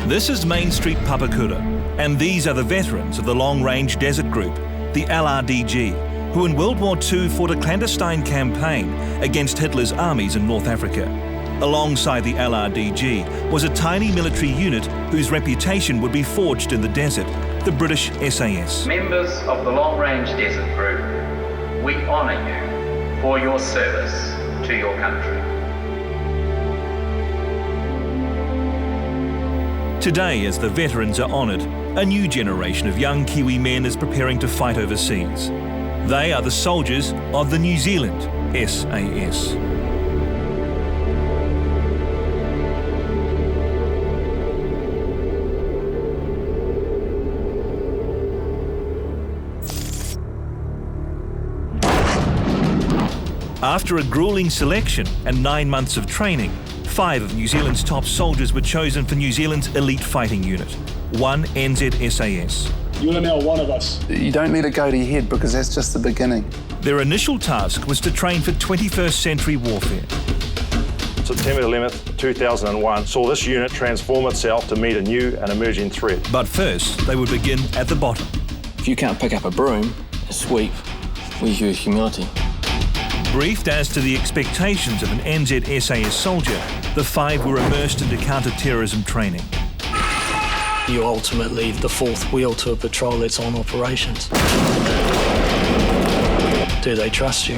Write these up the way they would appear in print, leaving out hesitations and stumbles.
This is Main Street Papakura, and these are the veterans of the Long Range Desert Group, the LRDG, who in World War II fought a clandestine campaign against Hitler's armies in North Africa. Alongside the LRDG was a tiny military unit whose reputation would be forged in the desert, the British SAS. Members of the Long Range Desert Group, we honour you for your service to your country. Today, as the veterans are honoured, a new generation of young Kiwi men is preparing to fight overseas. They are the soldiers of the New Zealand SAS. After a gruelling selection and 9 months of training, 5 of New Zealand's top soldiers were chosen for New Zealand's elite fighting unit, 1 NZSAS. You are now one of us. You don't let it go to your head because that's just the beginning. Their initial task was to train for 21st century warfare. September 11th, 2001 saw this unit transform itself to meet a new and emerging threat. But first, they would begin at the bottom. If you can't pick up a broom, a sweep, where's your humility? Briefed as to the expectations of an NZSAS soldier, the 5 were immersed into counter-terrorism training. You're ultimately the fourth wheel to a patrol that's on operations. Do they trust you?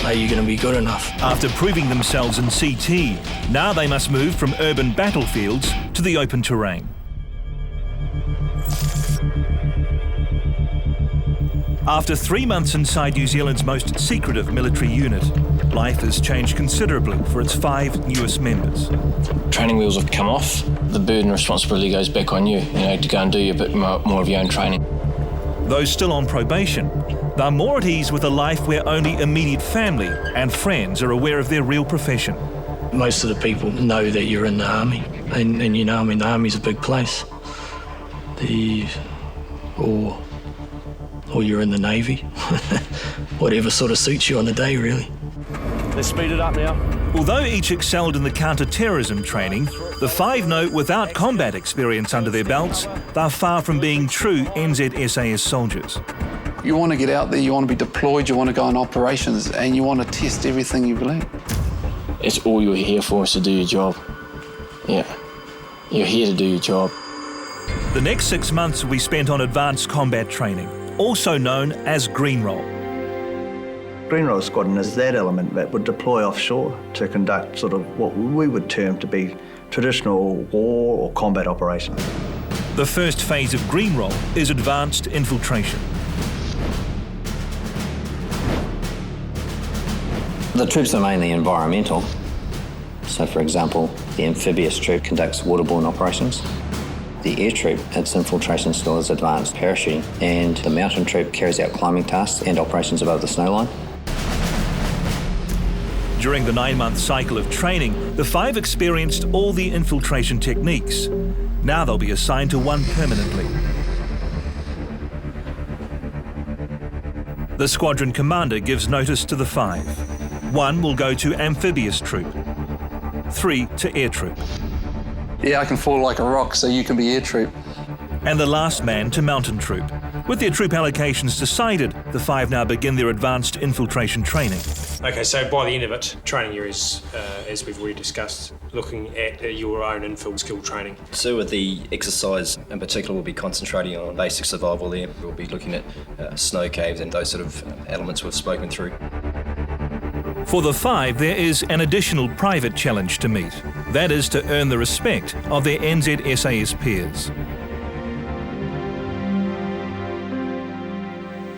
Are you going to be good enough? After proving themselves in CT, now they must move from urban battlefields to the open terrain. After 3 months inside New Zealand's most secretive military unit, life has changed considerably for its 5 newest members. Training wheels have come off. The burden and responsibility goes back on you, to go and do a bit more of your own training. Those still on probation, they're more at ease with a life where only immediate family and friends are aware of their real profession. Most of the people know that you're in the army, and the army's a big place. Or you're in the Navy. Whatever sort of suits you on the day, really. Let's speed it up now. Although each excelled in the counter-terrorism training, the 5 know without combat experience under their belts, they're far from being true NZSAS soldiers. You want to get out there, you want to be deployed, you want to go on operations, and you want to test everything you've learned. It's all you're here for, is to do your job. Yeah, you're here to do your job. The next 6 months will be spent on advanced combat training, also known as Green Roll. Green Roll Squadron is that element that would deploy offshore to conduct sort of what we would term to be traditional war or combat operations. The first phase of Green Roll is advanced infiltration. The troops are mainly environmental. So, for example, the amphibious troop conducts waterborne operations. The air troop, its infiltration skill is advanced parachuting, and the mountain troop carries out climbing tasks and operations above the snowline. During the 9-month cycle of training, the 5 experienced all the infiltration techniques. Now they'll be assigned to one permanently. The squadron commander gives notice to the 5. 1 will go to amphibious troop, 3 to air troop. Yeah, I can fall like a rock, so you can be air troop. And the last man to mountain troop. With their troop allocations decided, the 5 now begin their advanced infiltration training. Okay, so by the end of it, training year is, as we've already discussed, looking at your own infill skill training. So with the exercise in particular, we'll be concentrating on basic survival there. We'll be looking at snow caves and those sort of elements we've spoken through. For the 5, there is an additional private challenge to meet. That is to earn the respect of their NZSAS peers.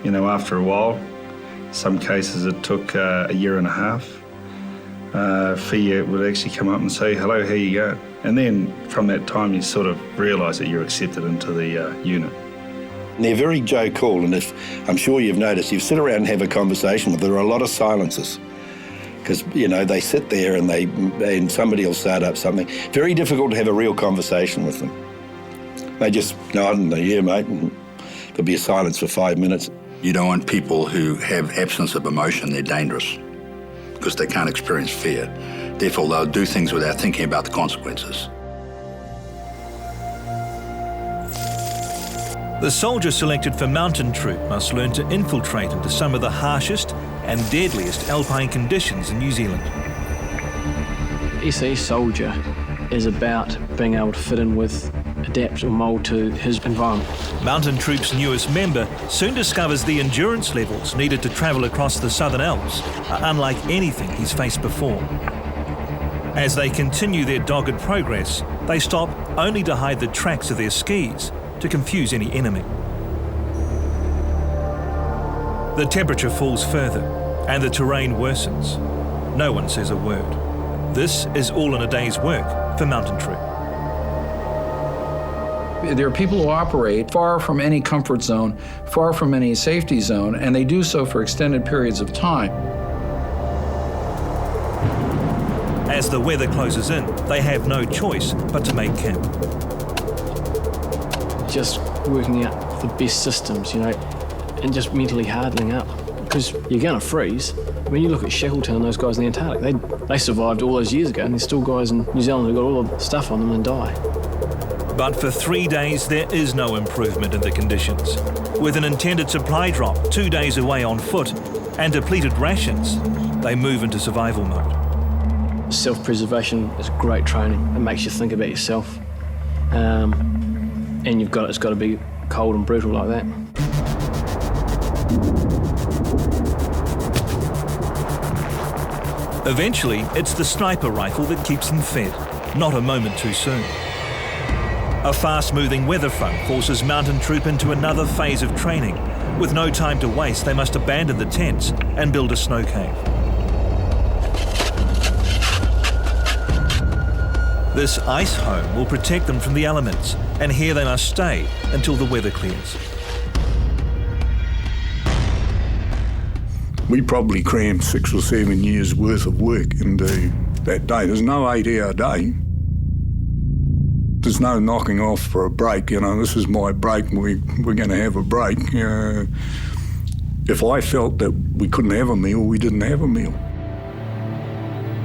After a while, some cases it took a year and a half. FIA would actually come up and say, hello, how you going? And then from that time you sort of realise that you're accepted into the unit. They're very Joe cool, and I'm sure you've noticed, you sit around and have a conversation with them, there are a lot of silences. Because, they sit there and somebody will start up something. Very difficult to have a real conversation with them. They just nod and they, yeah, mate, and there'll be a silence for 5 minutes. You don't want people who have absence of emotion. They're dangerous because they can't experience fear. Therefore, they'll do things without thinking about the consequences. The soldier selected for mountain troop must learn to infiltrate into some of the harshest and deadliest alpine conditions in New Zealand. SAS soldier is about being able to fit in with, adapt or mould to his environment. Mountain Troop's newest member soon discovers the endurance levels needed to travel across the Southern Alps are unlike anything he's faced before. As they continue their dogged progress, they stop only to hide the tracks of their skis to confuse any enemy. The temperature falls further and the terrain worsens. No one says a word. This is all in a day's work for Mountain Troop. There are people who operate far from any comfort zone, far from any safety zone, and they do so for extended periods of time. As the weather closes in, they have no choice but to make camp. Just working out the best systems, you know, and just mentally hardening up, because you're going to freeze. When you look at Shackleton and those guys in the Antarctic, they survived all those years ago, and there's still guys in New Zealand who've got all the stuff on them and die. But for 3 days, there is no improvement in the conditions. With an intended supply drop 2 days away on foot and depleted rations, they move into survival mode. Self-preservation is great training. It makes you think about yourself. And it's got to be cold and brutal like that. Eventually, it's the sniper rifle that keeps them fed, not a moment too soon. A fast-moving weather front forces Mountain Troop into another phase of training. With no time to waste, they must abandon the tents and build a snow cave. This ice home will protect them from the elements, and here they must stay until the weather clears. We probably crammed 6 or 7 years' worth of work into that day. There's no 8-hour day. There's no knocking off for a break. You know, this is my break. We're going to have a break. If I felt that we couldn't have a meal, we didn't have a meal.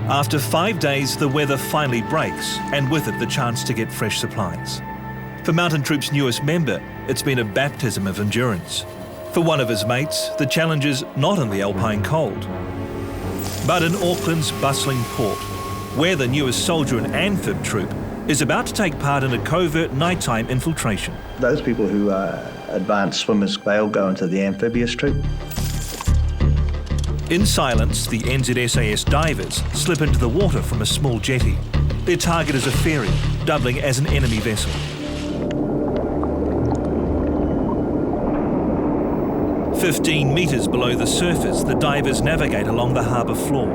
After 5 days, the weather finally breaks, and with it the chance to get fresh supplies. For Mountain Troop's newest member, it's been a baptism of endurance. For one of his mates, the challenge is not in the alpine cold, but in Auckland's bustling port, where the newest soldier in Amphib Troop is about to take part in a covert nighttime infiltration. Those people who are advanced swimmers, they'll go into the amphibious troop. In silence, the NZSAS divers slip into the water from a small jetty. Their target is a ferry, doubling as an enemy vessel. "15 metres below the surface, the divers navigate along the harbour floor.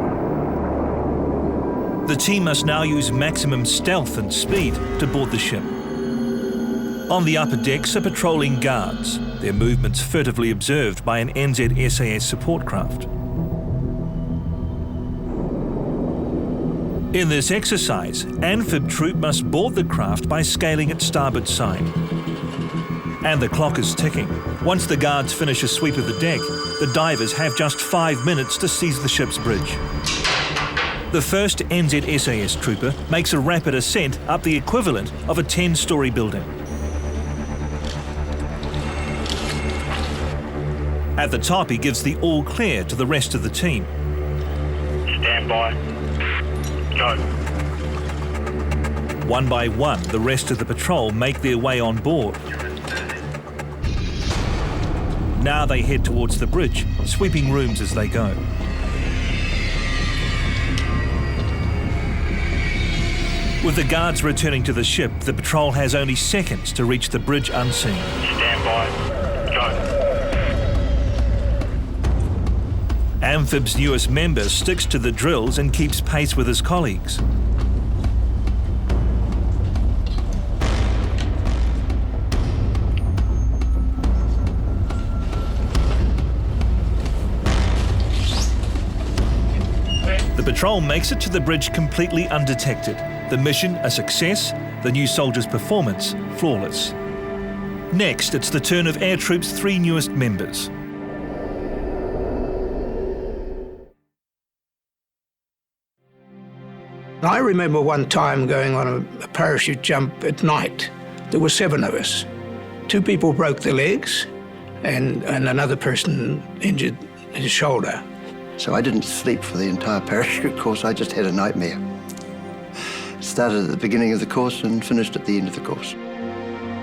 The team must now use maximum stealth and speed to board the ship. On the upper decks are patrolling guards, their movements furtively observed by an NZSAS support craft. In this exercise, Amphib Troop must board the craft by scaling its starboard side. And the clock is ticking. Once the guards finish a sweep of the deck, the divers have just 5 minutes to seize the ship's bridge. The first NZSAS trooper makes a rapid ascent up the equivalent of a 10-storey building. At the top, he gives the all clear to the rest of the team. Stand by. Go. One by one, the rest of the patrol make their way on board. Now they head towards the bridge, sweeping rooms as they go. With the guards returning to the ship, the patrol has only seconds to reach the bridge unseen. Stand by. Go. Amphib's newest member sticks to the drills and keeps pace with his colleagues. The patrol makes it to the bridge completely undetected. The mission a success, the new soldier's performance flawless. Next, it's the turn of Air Troop's 3 newest members. I remember one time going on a parachute jump at night. There were 7 of us. 2 people broke their legs and another person injured his shoulder. So I didn't sleep for the entire parachute course, I just had a nightmare. Started at the beginning of the course and finished at the end of the course.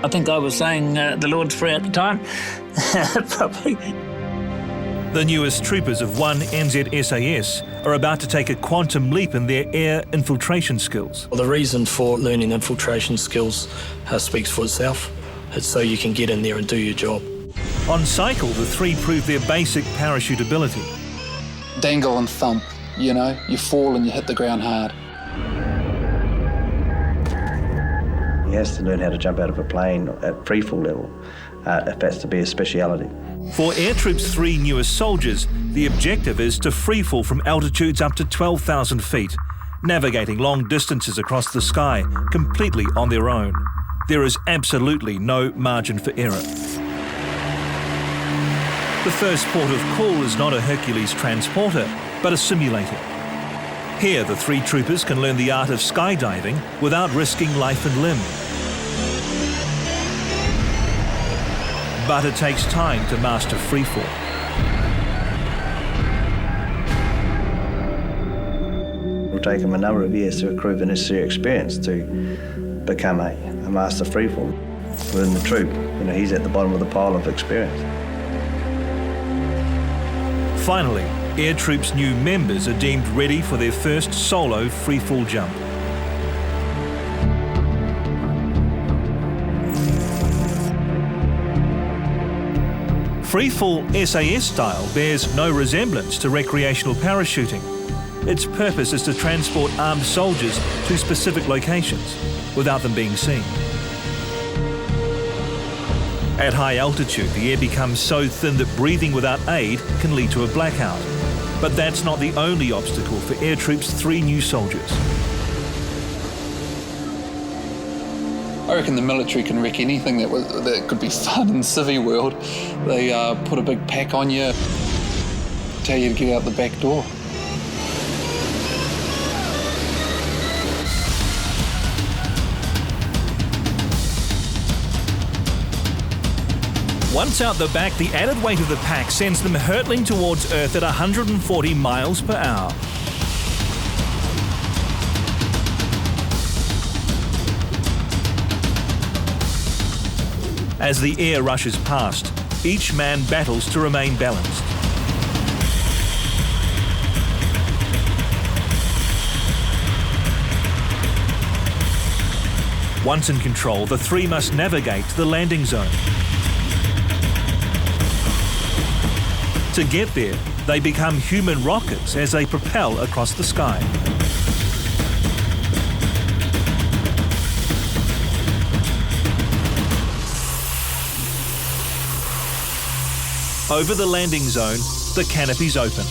I think I was saying the Lord's Prayer at the time, probably. The newest troopers of 1 NZSAS are about to take a quantum leap in their air infiltration skills. Well, the reason for learning infiltration skills speaks for itself. It's so you can get in there and do your job. On cycle, the 3 prove their basic parachute ability. Dangle and thump, you know, you fall and you hit the ground hard. He has to learn how to jump out of a plane at freefall level, if that's to be a speciality. For Air Troop's 3 newest soldiers, the objective is to freefall from altitudes up to 12,000 feet, navigating long distances across the sky completely on their own. There is absolutely no margin for error. The first port of call is not a Hercules transporter, but a simulator. Here, the 3 troopers can learn the art of skydiving without risking life and limb. But it takes time to master freefall. It will take them a number of years to accrue the necessary experience to become a master freefall within the troop. You know, he's at the bottom of the pile of experience. Finally, Air Troop's new members are deemed ready for their first solo freefall jump. Freefall SAS style bears no resemblance to recreational parachuting. Its purpose is to transport armed soldiers to specific locations without them being seen. At high altitude, the air becomes so thin that breathing without aid can lead to a blackout. But that's not the only obstacle for Air Troop's 3 new soldiers. I reckon the military can wreck anything that could be fun in the civvy world. They put a big pack on you, tell you to get out the back door. Once out the back, the added weight of the pack sends them hurtling towards Earth at 140 miles per hour. As the air rushes past, each man battles to remain balanced. Once in control, the 3 must navigate to the landing zone. To get there, they become human rockets as they propel across the sky. Over the landing zone, the canopy's open.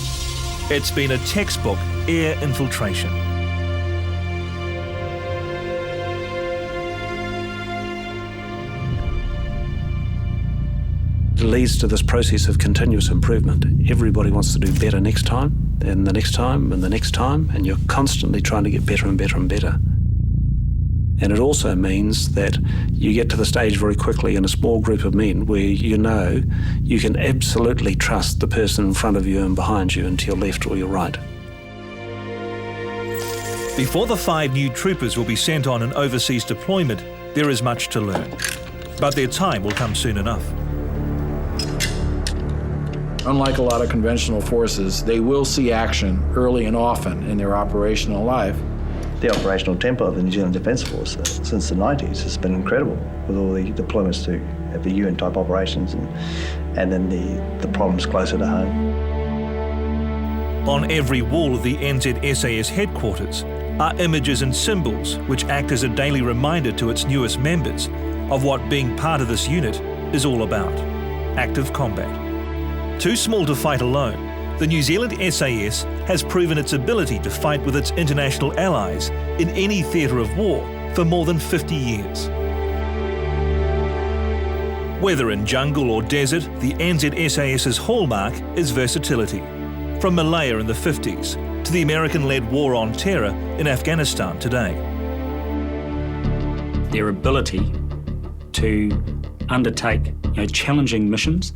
It's been a textbook air infiltration. It leads to this process of continuous improvement. Everybody wants to do better next time, and the next time, and the next time, and you're constantly trying to get better and better and better. And it also means that you get to the stage very quickly in a small group of men where you know you can absolutely trust the person in front of you and behind you and to your left or your right. Before the 5 new troopers will be sent on an overseas deployment, there is much to learn. But their time will come soon enough. Unlike a lot of conventional forces, they will see action early and often in their operational life. The operational tempo of the New Zealand Defence Force since the 90s has been incredible, with all the deployments to the UN-type operations and then the problems closer to home. On every wall of the NZSAS headquarters are images and symbols which act as a daily reminder to its newest members of what being part of this unit is all about: active combat. Too small to fight alone, the New Zealand SAS has proven its ability to fight with its international allies in any theatre of war for more than 50 years. Whether in jungle or desert, the NZSAS's hallmark is versatility. From Malaya in the 50s to the American-led war on terror in Afghanistan today. Their ability to undertake challenging missions,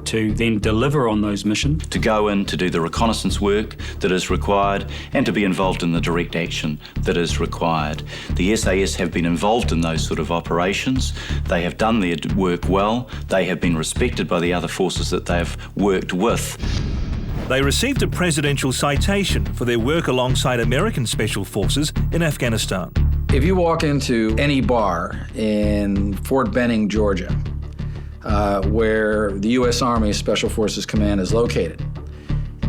to then deliver on those missions. To go in to do the reconnaissance work that is required and to be involved in the direct action that is required. The SAS have been involved in those sort of operations. They have done their work well. They have been respected by the other forces that they have worked with. They received a presidential citation for their work alongside American Special Forces in Afghanistan. If you walk into any bar in Fort Benning, Georgia, where the U.S. Army Special Forces Command is located,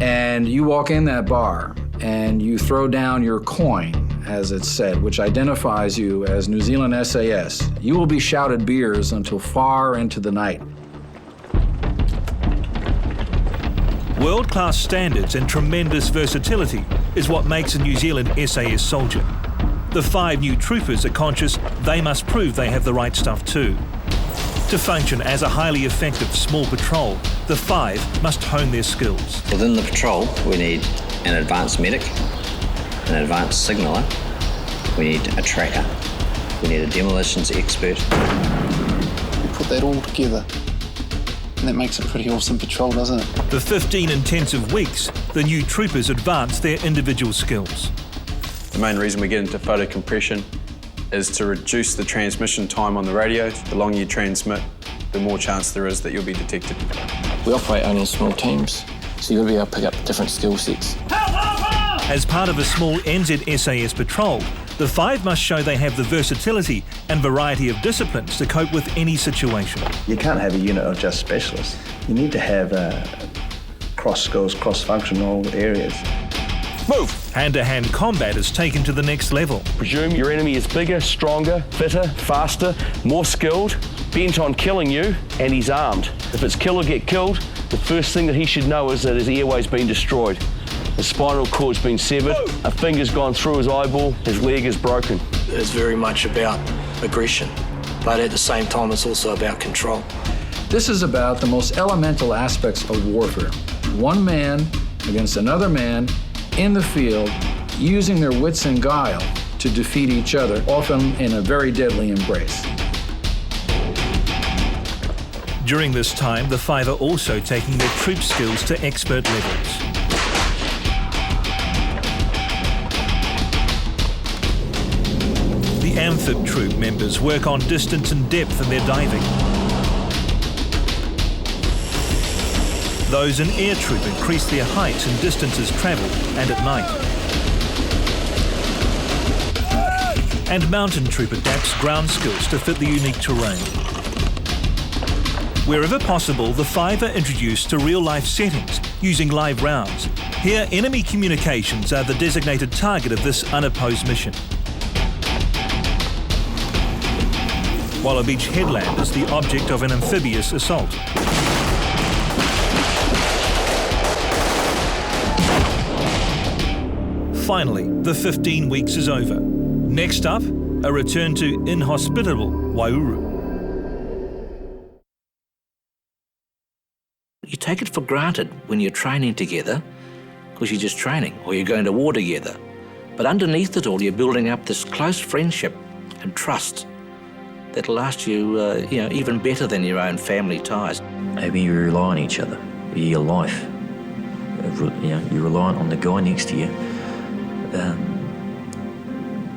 and you walk in that bar and you throw down your coin, as it's said, which identifies you as New Zealand SAS, you will be shouted beers until far into the night. World-class standards and tremendous versatility is what makes a New Zealand SAS soldier. The 5 new troopers are conscious they must prove they have the right stuff too. To function as a highly effective small patrol, the 5 must hone their skills. Within the patrol, we need an advanced medic, an advanced signaller, we need a tracker, we need a demolitions expert. We put that all together, and that makes a pretty awesome patrol, doesn't it? For 15 intensive weeks, the new troopers advance their individual skills. The main reason we get into photo compression is to reduce the transmission time on the radio. The longer you transmit, the more chance there is that you'll be detected. We operate only in small teams, so you've got to be able to pick up different skill sets. As part of a small NZSAS patrol, the 5 must show they have the versatility and variety of disciplines to cope with any situation. You can't have a unit of just specialists. You need to have cross-skills, cross-functional areas. Move! Hand-to-hand combat is taken to the next level. Presume your enemy is bigger, stronger, fitter, faster, more skilled, bent on killing you, and he's armed. If it's kill or get killed, the first thing that he should know is that his airway's been destroyed. The spinal cord's been severed, a finger's gone through his eyeball, his leg is broken. It's very much about aggression, but at the same time it's also about control. This is about the most elemental aspects of warfare. One man against another man in the field, using their wits and guile to defeat each other, often in a very deadly embrace. During this time, the 5 are also taking their troop skills to expert levels. The Amphib troop members work on distance and depth in their diving. Those in air troop increase their heights and distances travelled and at night. And mountain troop adapts ground skills to fit the unique terrain. Wherever possible, the 5 are introduced to real-life settings using live rounds. Here, enemy communications are the designated target of this unopposed mission. While a beach headland is the object of an amphibious assault. Finally, the 15 weeks is over. Next up, a return to inhospitable Waiouru. You take it for granted when you're training together, because you're just training, or you're going to war together. But underneath it all, you're building up this close friendship and trust that'll last you, even better than your own family ties. Maybe you rely on each other, your life. You're reliant on the guy next to you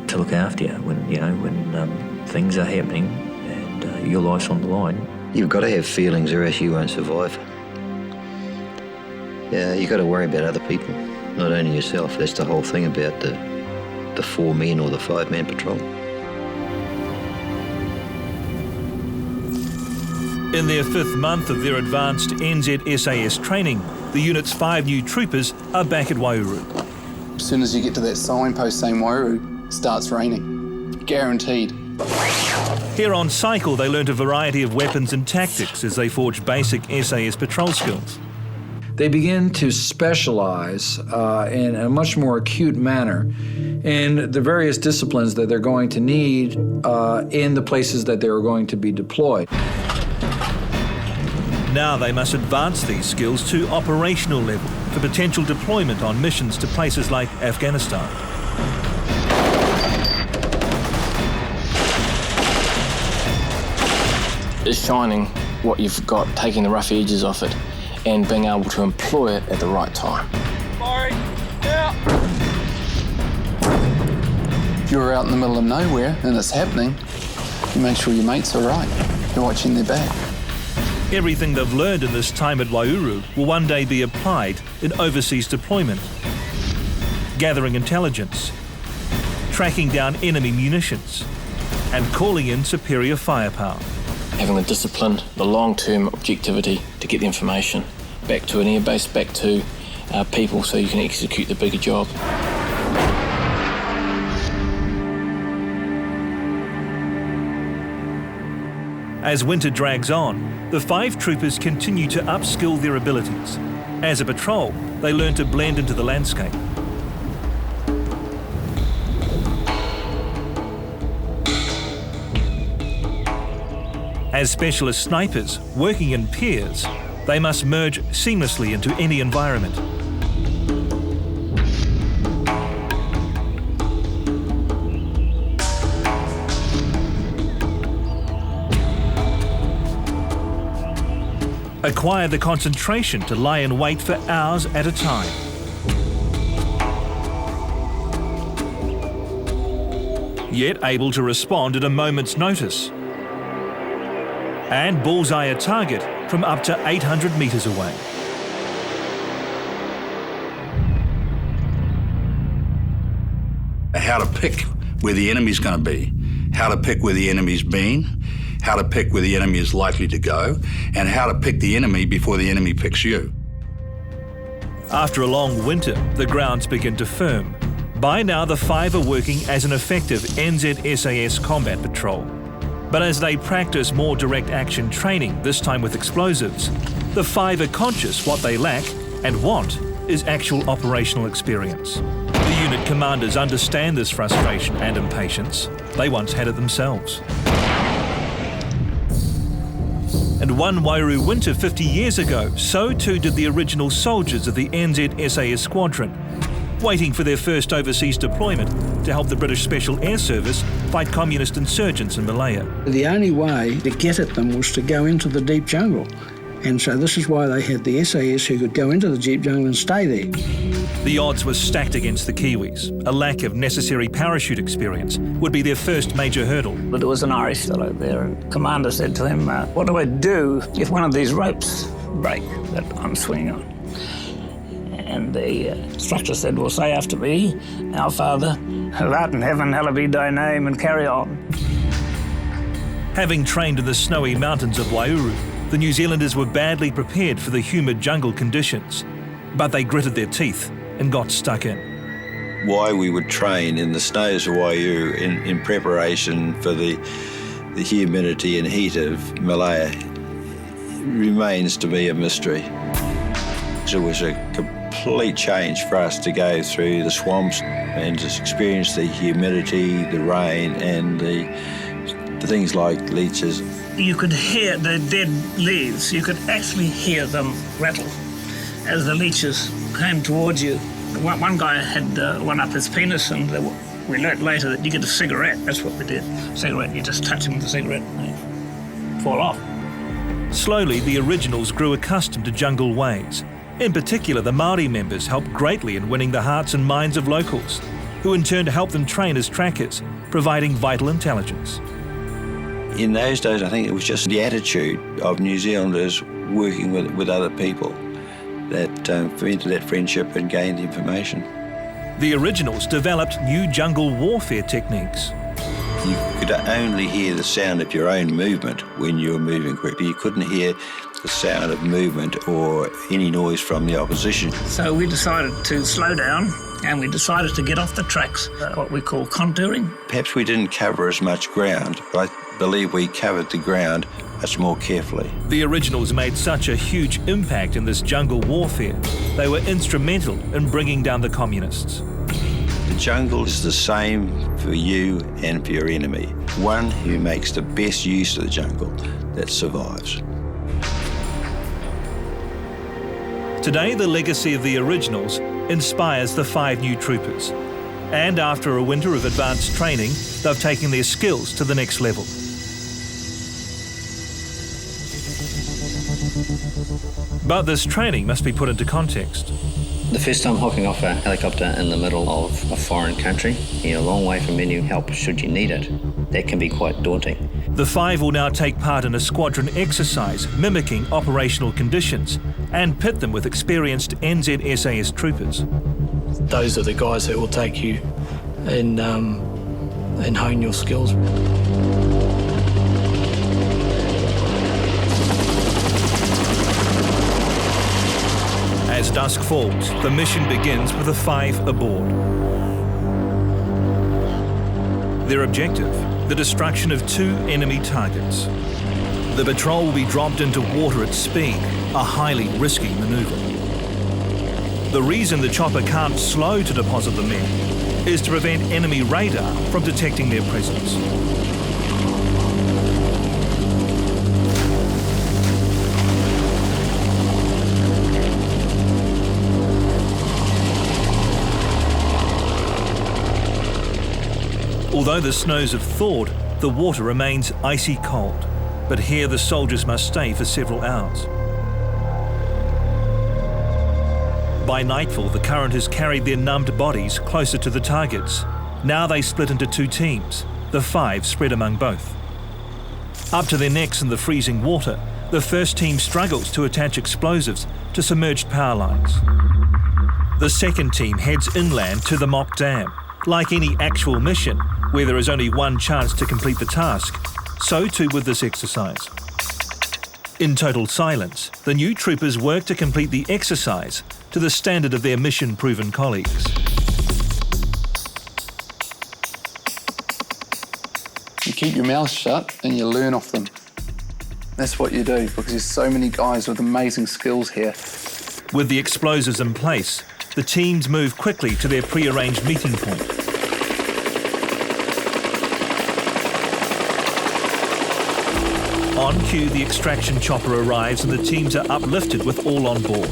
to look after you when things are happening and your life's on the line. You've got to have feelings or else you won't survive. Yeah, you've got to worry about other people, not only yourself. That's the whole thing about the 4-man or the 5-man patrol. In their 5th month of their advanced NZSAS training, the unit's 5 new troopers are back at Waiouru. As soon as you get to that signpost saying Waiouru, it starts raining. Guaranteed. Here on cycle, they learnt a variety of weapons and tactics as they forge basic SAS patrol skills. They begin to specialize in a much more acute manner in the various disciplines that they're going to need in the places that they're going to be deployed. Now they must advance these skills to operational level for potential deployment on missions to places like Afghanistan. is shining what you've got, taking the rough edges off it, and being able to employ it at the right time. If you're out in the middle of nowhere and it's happening, you make sure your mates are right. You're watching their back. Everything they've learned in this time at Waiouru will one day be applied in overseas deployment. Gathering intelligence, tracking down enemy munitions, and calling in superior firepower. Having the discipline, the long-term objectivity to get the information back to an airbase, back to people, so you can execute the bigger job. As winter drags on, the 5 troopers continue to upskill their abilities. As a patrol, they learn to blend into the landscape. As specialist snipers working in pairs, they must merge seamlessly into any environment. Acquire the concentration to lie in wait for hours at a time. Yet able to respond at a moment's notice. And bullseye a target from up to 800 metres away. How to pick where the enemy's going to be, how to pick where the enemy's been, how to pick where the enemy is likely to go, and how to pick the enemy before the enemy picks you. After a long winter, the grounds begin to firm. By now, the 5 are working as an effective NZSAS combat patrol. But as they practice more direct action training, this time with explosives, the 5 are conscious what they lack and want is actual operational experience. The unit commanders understand this frustration and impatience. They once had it themselves. And one Waiouru winter 50 years ago, so too did the original soldiers of the NZSAS squadron, waiting for their first overseas deployment to help the British Special Air Service fight communist insurgents in Malaya. The only way to get at them was to go into the deep jungle. And so this is why they had the SAS who could go into the deep jungle and stay there. The odds were stacked against the Kiwis. A lack of necessary parachute experience would be their first major hurdle. But there was an Irish fellow there, and the commander said to him, what do I do if one of these ropes break that I'm swinging on? And the instructor said, well, say after me, our Father, who art in heaven, hallowed be thy name, and carry on. Having trained in the snowy mountains of Waiouru, the New Zealanders were badly prepared for the humid jungle conditions, but they gritted their teeth and got stuck in. Why we would train in the snows of Waiouru in preparation for the humidity and heat of Malaya remains to be a mystery. It was a complete change for us to go through the swamps and to experience the humidity, the rain, and the things like leeches. You could hear the dead leaves. You could actually hear them rattle as the leeches came towards you. One guy had one up his penis, and we learnt later that you get a cigarette. That's what we did. Cigarette, you just touch him with a cigarette and they fall off. Slowly, the originals grew accustomed to jungle ways. In particular, the Māori members helped greatly in winning the hearts and minds of locals, who in turn helped them train as trackers, providing vital intelligence. In those days, I think it was just the attitude of New Zealanders working with other people that fomented that friendship and gained information. The originals developed new jungle warfare techniques. You could only hear the sound of your own movement when you were moving quickly. You couldn't hear the sound of movement or any noise from the opposition. So we decided to slow down, and we decided to get off the tracks, what we call contouring. Perhaps we didn't cover as much ground, but I believe we covered the ground much more carefully. The originals made such a huge impact in this jungle warfare, they were instrumental in bringing down the communists. The jungle is the same for you and for your enemy. One who makes the best use of the jungle that survives. Today, the legacy of the originals inspires the 5 new troopers. And after a winter of advanced training, they've taken their skills to the next level. But this training must be put into context. The first time hopping off a helicopter in the middle of a foreign country, you're a long way from any help should you need it. That can be quite daunting. The 5 will now take part in a squadron exercise mimicking operational conditions and pit them with experienced NZSAS troopers. Those are the guys that will take you and hone your skills. As dusk falls, the mission begins with the 5 aboard. Their objective, the destruction of 2 enemy targets. The patrol will be dropped into water at speed, a highly risky manoeuvre. The reason the chopper can't slow to deposit the men is to prevent enemy radar from detecting their presence. Although the snows have thawed, the water remains icy cold, but here the soldiers must stay for several hours. By nightfall, the current has carried their numbed bodies closer to the targets. Now they split into 2 teams, the 5 spread among both. Up to their necks in the freezing water, the first team struggles to attach explosives to submerged power lines. The second team heads inland to the mock dam. Like any actual mission, where there is only one chance to complete the task, so too with this exercise. In total silence, the new troopers work to complete the exercise to the standard of their mission-proven colleagues. You keep your mouth shut and you learn off them. That's what you do, because there's so many guys with amazing skills here. With the explosives in place, the teams move quickly to their pre-arranged meeting point. On cue, the extraction chopper arrives and the teams are uplifted with all on board.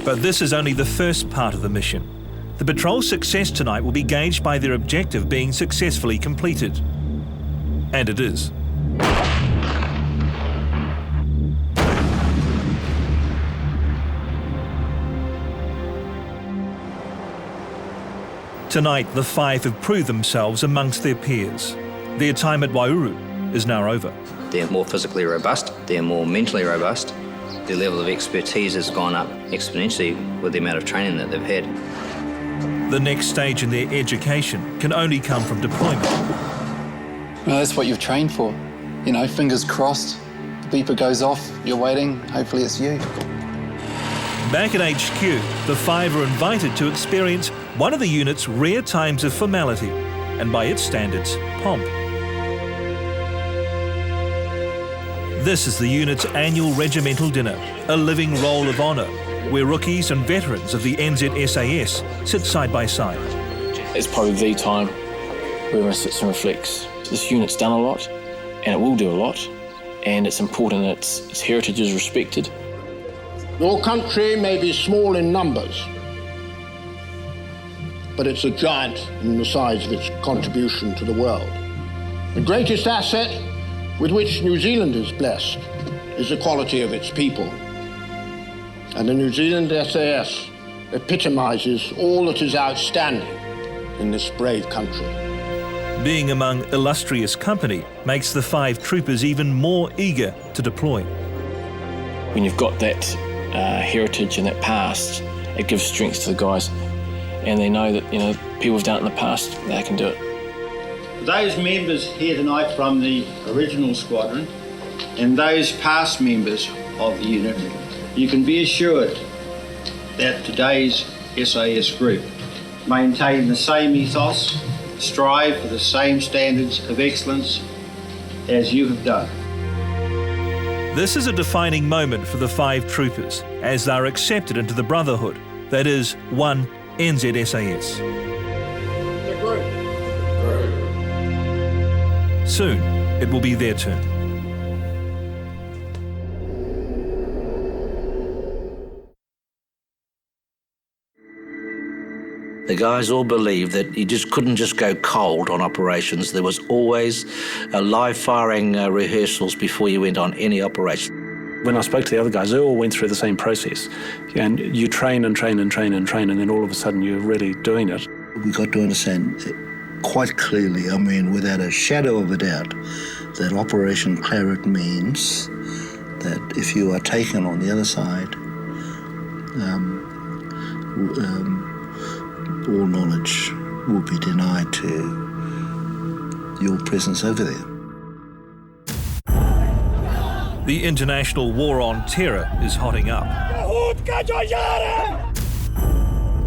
But this is only the first part of the mission. The patrol's success tonight will be gauged by their objective being successfully completed. And it is. Tonight, the 5 have proved themselves amongst their peers. Their time at Waiouru is now over. They're more physically robust, they're more mentally robust. Their level of expertise has gone up exponentially with the amount of training that they've had. The next stage in their education can only come from deployment. Well, that's what you've trained for. You know, fingers crossed, the beeper goes off, you're waiting, hopefully it's you. Back at HQ, the 5 are invited to experience one of the unit's rare times of formality, and by its standards, pomp. This is the unit's annual regimental dinner, a living roll of honour, where rookies and veterans of the NZSAS sit side by side. It's probably the time where everyone sits and reflects. This unit's done a lot, and it will do a lot, and it's important that its heritage is respected. Your country may be small in numbers, but it's a giant in the size of its contribution to the world. The greatest asset with which New Zealand is blessed is the quality of its people. And the New Zealand SAS epitomises all that is outstanding in this brave country. Being among illustrious company makes the 5 troopers even more eager to deploy. When you've got that heritage and that past, it gives strength to the guys. And they know that, you know, people have done it in the past, they can do it. Those members here tonight from the original squadron and those past members of the unit, you can be assured that today's SAS group maintain the same ethos, strive for the same standards of excellence as you have done. This is a defining moment for the 5 troopers as they are accepted into the brotherhood, that is, one NZSAS. Soon, it will be their turn. The guys all believed that you just couldn't just go cold on operations. There was always live firing rehearsals before you went on any operation. When I spoke to the other guys, they all went through the same process. And you train and train and train and train, and then all of a sudden you're really doing it. We've got to understand quite clearly, I mean, without a shadow of a doubt, that Operation Claret means that if you are taken on the other side, all knowledge will be denied to your presence over there. The international war on terror is hotting up.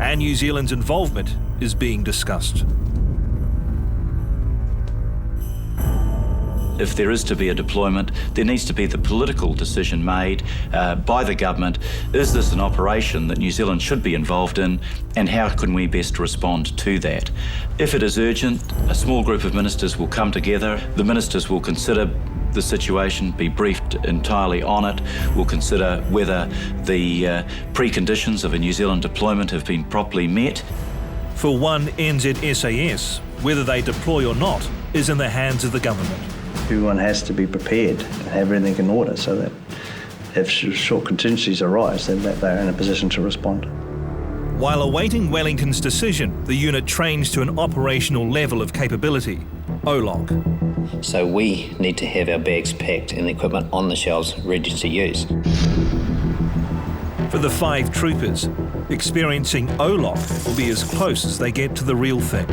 And New Zealand's involvement is being discussed. If there is to be a deployment, there needs to be the political decision made by the government. Is this an operation that New Zealand should be involved in, and how can we best respond to that? If it is urgent, a small group of ministers will come together. The ministers will consider the situation, be briefed entirely on it. We'll consider whether the preconditions of a New Zealand deployment have been properly met. For one NZSAS, whether they deploy or not is in the hands of the government. Everyone has to be prepared and have everything in order so that if short contingencies arise, then that they're in a position to respond. While awaiting Wellington's decision, the unit trains to an operational level of capability, OLOC. So we need to have our bags packed and the equipment on the shelves ready to use. For the 5 troopers, experiencing OLOC will be as close as they get to the real thing.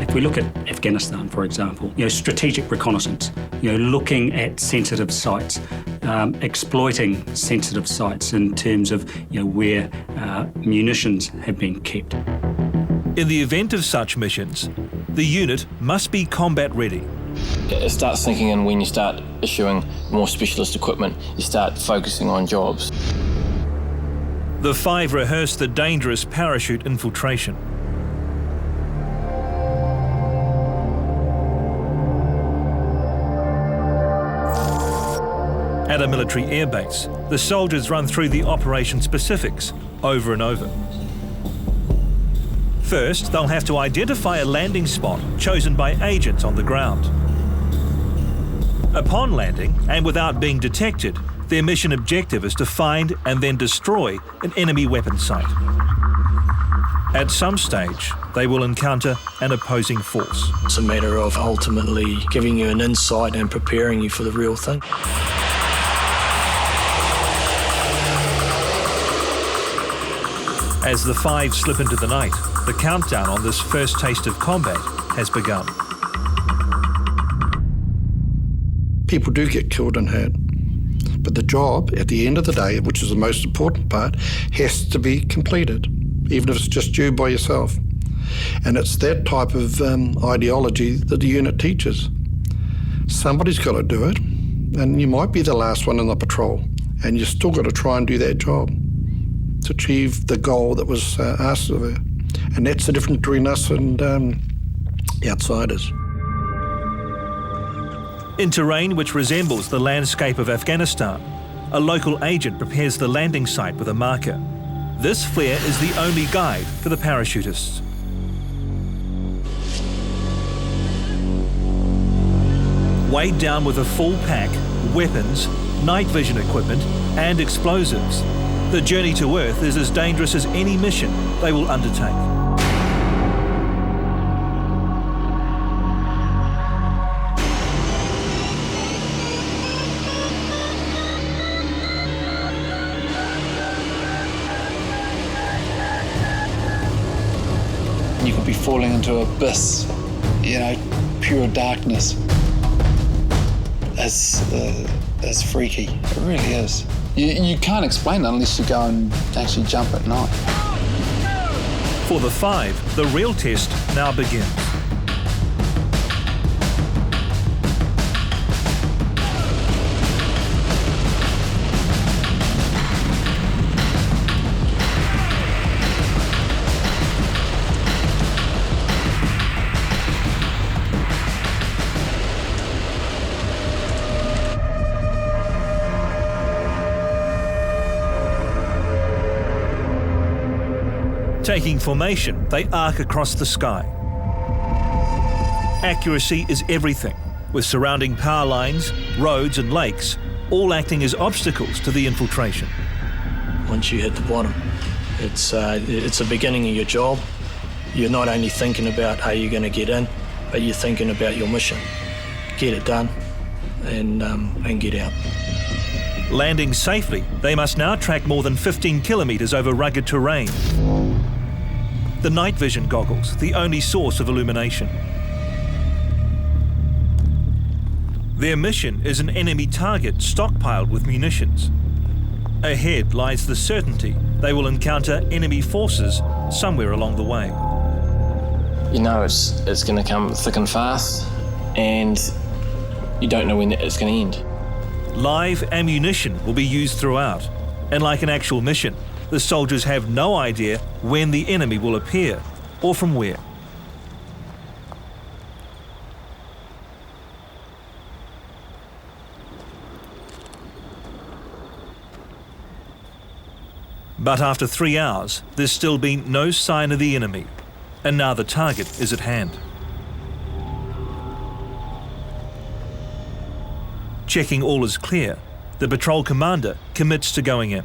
If we look at Afghanistan, for example, strategic reconnaissance, looking at sensitive sites, exploiting sensitive sites in terms of where munitions have been kept. In the event of such missions, the unit must be combat ready. It starts sinking in when you start issuing more specialist equipment, you start focusing on jobs. The 5 rehearse the dangerous parachute infiltration. At a military airbase, the soldiers run through the operation specifics over and over. First, they'll have to identify a landing spot chosen by agents on the ground. Upon landing, and without being detected, their mission objective is to find and then destroy an enemy weapon site. At some stage, they will encounter an opposing force. It's a matter of ultimately giving you an insight and preparing you for the real thing. As the 5 slip into the night, the countdown on this first taste of combat has begun. People do get killed and hurt, but the job at the end of the day, which is the most important part, has to be completed, even if it's just you by yourself. And it's that type of ideology that the unit teaches. Somebody's got to do it, and you might be the last one in the patrol, and you've still got to try and do that job to achieve the goal that was asked of her. And that's the difference between us and outsiders. In terrain which resembles the landscape of Afghanistan, a local agent prepares the landing site with a marker. This flare is the only guide for the parachutists. Weighed down with a full pack, weapons, night vision equipment and explosives, the journey to Earth is as dangerous as any mission they will undertake. You could be falling into an abyss, pure darkness. It's freaky. It really is. You can't explain it unless you go and actually jump at night. For the 5, the real test now begins. Taking formation, they arc across the sky. Accuracy is everything, with surrounding power lines, roads and lakes all acting as obstacles to the infiltration. Once you hit the bottom, it's the beginning of your job. You're not only thinking about how you're going to get in, but you're thinking about your mission. Get it done and get out. Landing safely, they must now track more than 15 kilometres over rugged terrain. The night vision goggles, the only source of illumination. Their mission is an enemy target stockpiled with munitions. Ahead lies the certainty they will encounter enemy forces somewhere along the way. You know it's going to come thick and fast, and you don't know when it's going to end. Live ammunition will be used throughout, and like an actual mission, the soldiers have no idea when the enemy will appear or from where. But after 3 hours, there's still been no sign of the enemy, and now the target is at hand. Checking all is clear, the patrol commander commits to going in.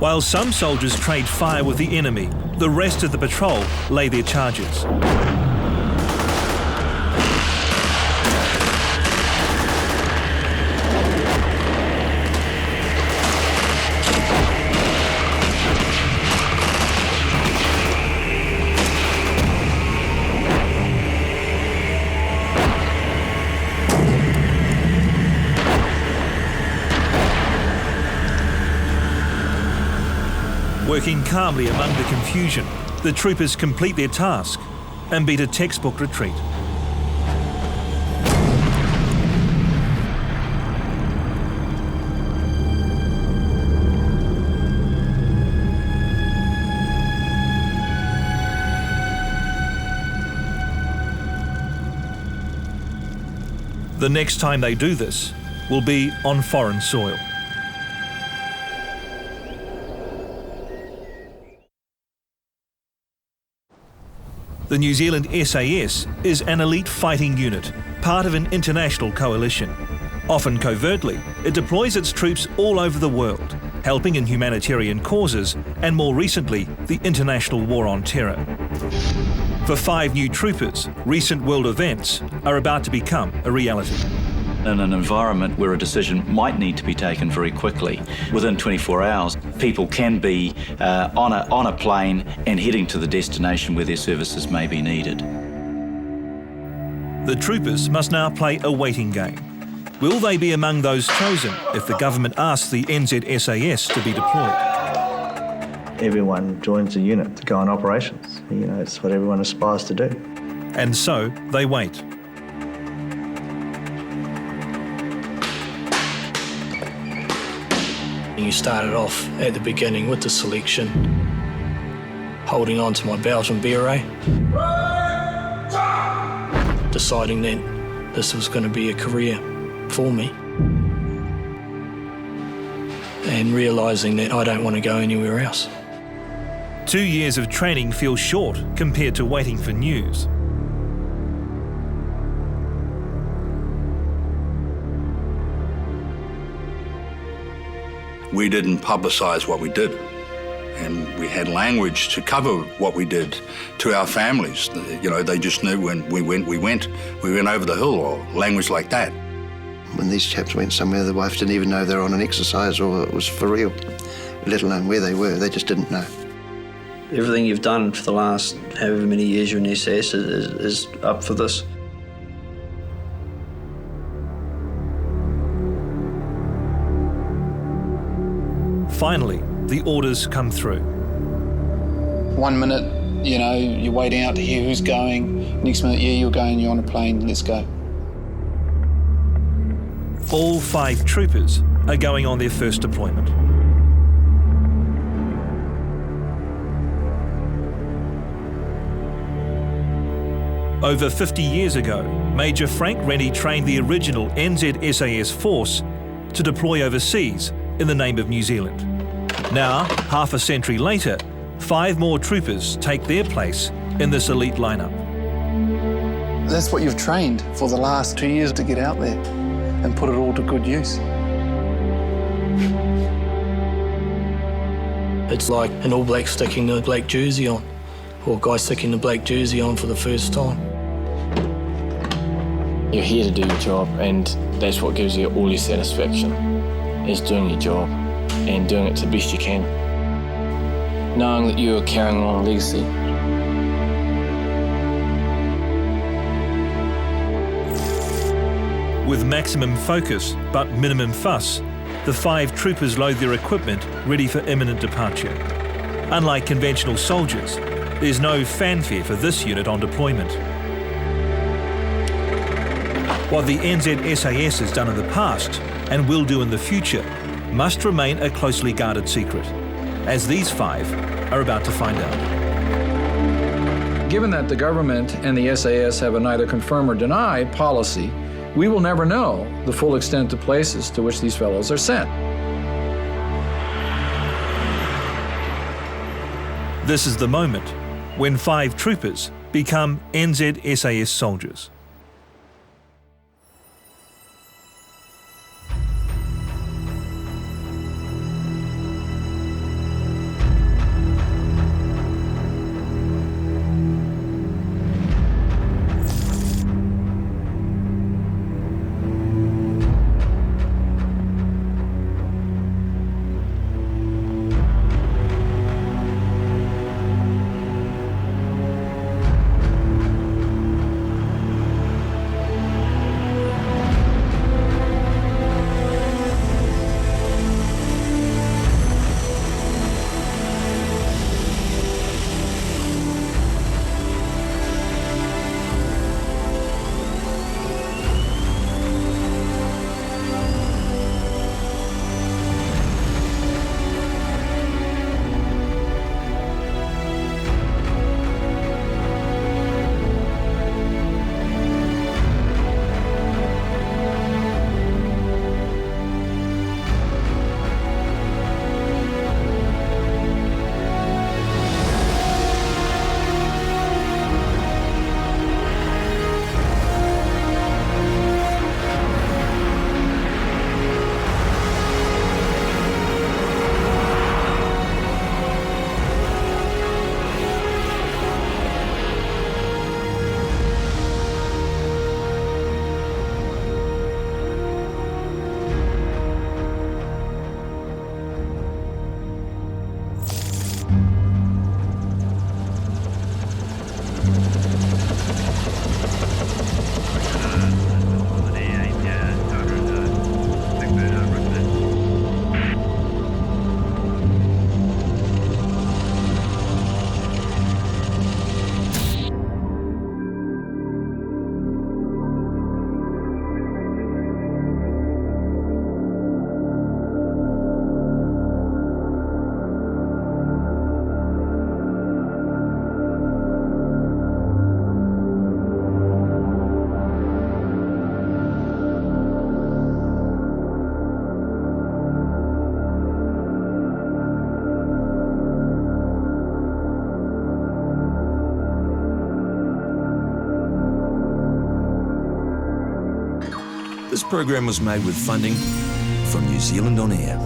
While some soldiers trade fire with the enemy, the rest of the patrol lay their charges. Working calmly among the confusion, the troopers complete their task and beat a textbook retreat. The next time they do this will be on foreign soil. The New Zealand SAS is an elite fighting unit, part of an international coalition. Often covertly, it deploys its troops all over the world, helping in humanitarian causes and more recently, the international war on terror. For 5 new troopers, recent world events are about to become a reality. In an environment where a decision might need to be taken very quickly, within 24 hours, people can be on a plane and heading to the destination where their services may be needed. The troopers must now play a waiting game. Will they be among those chosen if the government asks the NZSAS to be deployed? Everyone joins a unit to go on operations. You know, it's what everyone aspires to do. And so they wait. You started off at the beginning with the selection, holding on to my belt and beret, deciding that this was going to be a career for me, and realising that I don't want to go anywhere else. 2 years of training feels short compared to waiting for news. We didn't publicise what we did, and we had language to cover what we did to our families. You know, they just knew when we went over the hill, or language like that. When these chaps went somewhere, the wife didn't even know they were on an exercise or it was for real, let alone where they were. They just didn't know. Everything you've done for the last however many years you're in SAS is up for this. Finally, the orders come through. 1 minute, you know, you're waiting out to hear who's going. Next minute, yeah, you're going, you're on a plane, let's go. All 5 troopers are going on their first deployment. Over 50 years ago, Major Frank Rennie trained the original NZSAS force to deploy overseas in the name of New Zealand. Now, half a century later, 5 more troopers take their place in this elite lineup. That's what you've trained for the last 2 years to get out there and put it all to good use. It's like an All Black sticking the black jersey on, or a guy sticking the black jersey on for the first time. You're here to do your job, and that's what gives you all your satisfaction, is doing your job and doing it to the best you can. Knowing that you are carrying on a legacy. With maximum focus but minimum fuss, the 5 troopers load their equipment ready for imminent departure. Unlike conventional soldiers, there's no fanfare for this unit on deployment. What the NZSAS has done in the past, and will do in the future, must remain a closely guarded secret, as these 5 are about to find out. Given that the government and the SAS have a neither confirm or deny policy, we will never know the full extent of places to which these fellows are sent. This is the moment when 5 troopers become NZSAS soldiers. This program was made with funding from New Zealand On Air.